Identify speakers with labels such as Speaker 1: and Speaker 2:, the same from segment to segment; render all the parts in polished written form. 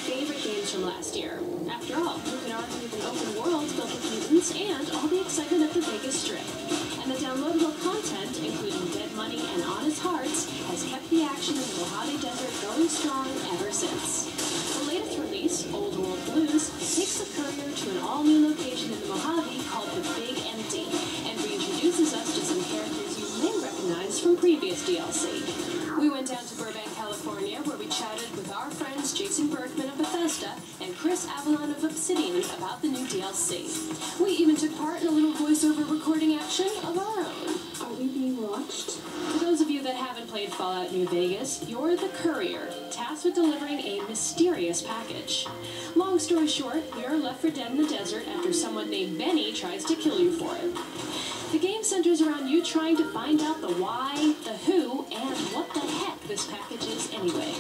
Speaker 1: favorite games from last year. After all, who can argue with an open world filled with mutants and all the excitement of the Vegas Strip? And the downloadable content, including Dead Money and Honest Hearts, has kept the action in the Mojave Desert going strong ever since. The latest release, Old World Blues, takes the courier to an all-new location in the Mojave called the Big Empty, and reintroduces us to some characters you may recognize from previous DLC. We went down to Burbank, California, where we chatted with our friends Jason Bergman of Bethesda and Chris Avalon of Obsidian about the new DLC. We even took part in a little voiceover recording action of our own. Are we being watched? For those of you that haven't played Fallout New Vegas, you're the courier, tasked with delivering a mysterious package. Long story short, we are left for dead in the desert after someone named Benny tries to kill you for it. The game centers around you trying to find out the why, the who, and what the heck this package is anyway.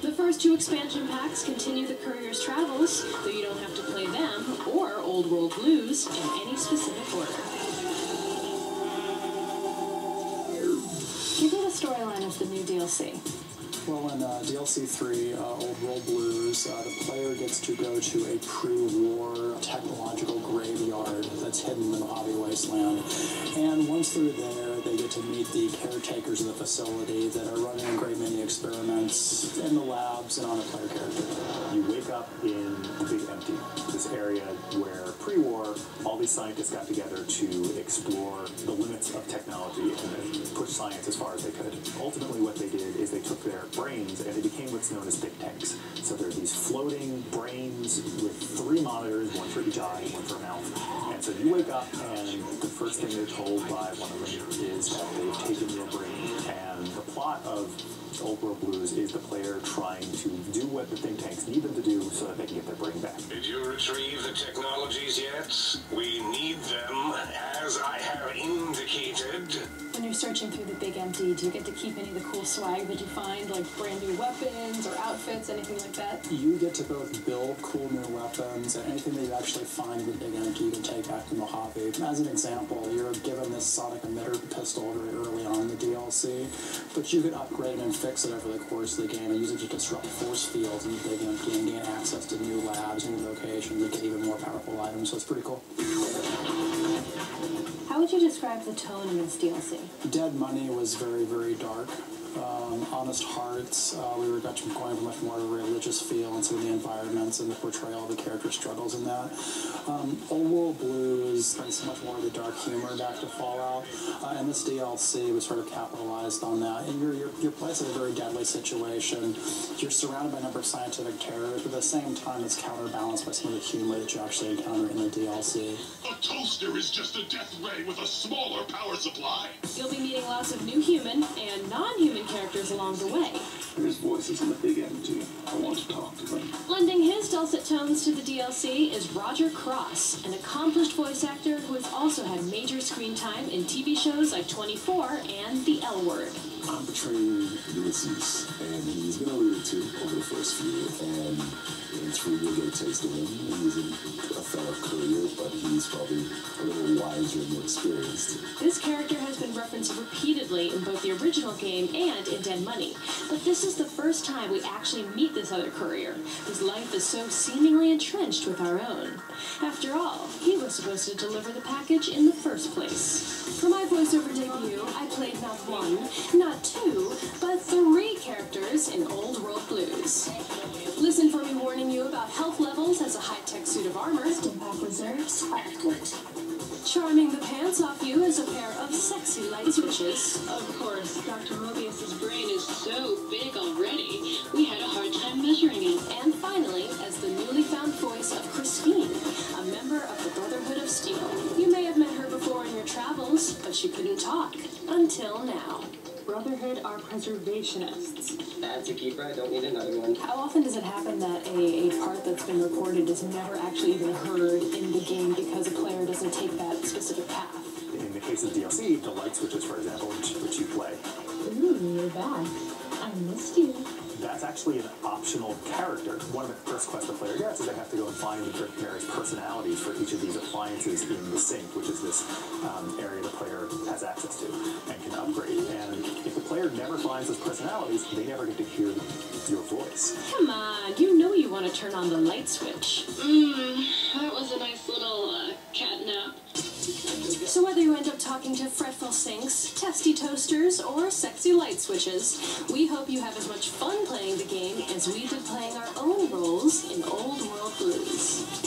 Speaker 1: The first 2 expansion packs continue the courier's travels, though you don't have to play them or Old World Blues in any specific order. Give me the storyline of the new DLC.
Speaker 2: Well, in DLC 3, Old World Blues, the player gets to go to a pre-war technological graveyard that's hidden in the Mojave Wasteland. And once they're there, they get to meet the caretakers of the facility that are running a great many experiments in the labs and on a player character.
Speaker 3: You wake up in the Big Empty, this area where pre-war, all these scientists got together to explore the limits of technology and push science as far as they could. Ultimately, what they did is they took their brains and they became what's known as think tanks. So there are these floating brains with 3 monitors, one for each eye, one for a mouth. And so you wake up and the first thing they're told by one of them is that they've taken your brain. And the plot of Old World Blues is the player trying to do what the think tanks need them to do so that they can get their brain back.
Speaker 4: Did you retrieve the technologies yet? We need them, as I have indicated.
Speaker 1: When you're searching through the Big Empty, do you get to keep any of the cool swag that you find, like brand new weapons or outfits, anything like that?
Speaker 2: You get to both build cool new weapons and anything that you actually find in the Big Empty you can take back to Mojave. As an example, you're given this sonic emitter pistol very early on in the DLC, but you could upgrade it and fix it over the course of the game and use it to disrupt force fields in the Big Empty and gain access to new labs, new locations, and get even more powerful items, so it's pretty cool.
Speaker 1: How would you describe the tone in this DLC?
Speaker 2: Dead Money was very, very dark. Honest Hearts, we were going for much more of a religious feel in some of the environments and the portrayal of the character struggles in that. Old World Blues brings much more of the dark humor back to Fallout, and this DLC was sort of capitalized on that. And you're placed in a very deadly situation. You're surrounded by a number of scientific terrors, but at the same time it's counterbalanced by some of the humor that you actually encounter in the DLC.
Speaker 5: A toaster is just a death ray with a smaller power supply.
Speaker 1: You'll be meeting lots of new human and non-human characters along the way.
Speaker 5: There's voices in the Big Empty. I want to talk to them.
Speaker 1: Lending his dulcet tones to the DLC is Roger Cross, an accomplished voice actor who has also had major screen time in TV shows like 24 and The L Word.
Speaker 6: I'm portraying Ulysses, and he's been alluded to over the first few, and it's really good to get a taste of him. He's a fellow courier, but he's probably a little wiser and more experienced.
Speaker 1: This character has been referenced repeatedly in both the original game and in Dead Money, but this is the first time we actually meet this other courier, whose life is so seemingly entrenched with our own. After all, he was supposed to deliver the package in the first place. For my voiceover debut, I played not 1, not 2, but 3 characters in Old World Blues. Listen for me warning you about health levels as a high-tech suit of armor. Stimpack reserves are active. Charming the pants off you as a pair of sexy light switches. Of course, Dr. Mobius's brain is so big already, we had a hard time measuring it. And finally, as the newly found voice of Christine, a member of the Brotherhood of Steel. You may have met her before in your travels, but she couldn't talk. Until now. Brotherhood are preservationists.
Speaker 7: That's a keeper, I don't need another one.
Speaker 1: How often does it happen that a part that's been recorded is never actually even heard in the game because a player doesn't take that specific path?
Speaker 3: In the case of DLC, the light switches, for example, which you play.
Speaker 1: Ooh, you're back. I missed you.
Speaker 3: That's actually an optional character. One of the first quests the player gets is they have to go and find the various personalities for each of these appliances in the sink, which is this area the player has access to and can upgrade. And if the player player never finds those personalities, they never get to hear your voice.
Speaker 1: Come on, you know you want to turn on the light switch.
Speaker 8: That was a nice little catnap.
Speaker 1: So whether you end up talking to fretful sinks, testy toasters, or sexy light switches, we hope you have as much fun playing the game as we did playing our own roles in Old World Blues.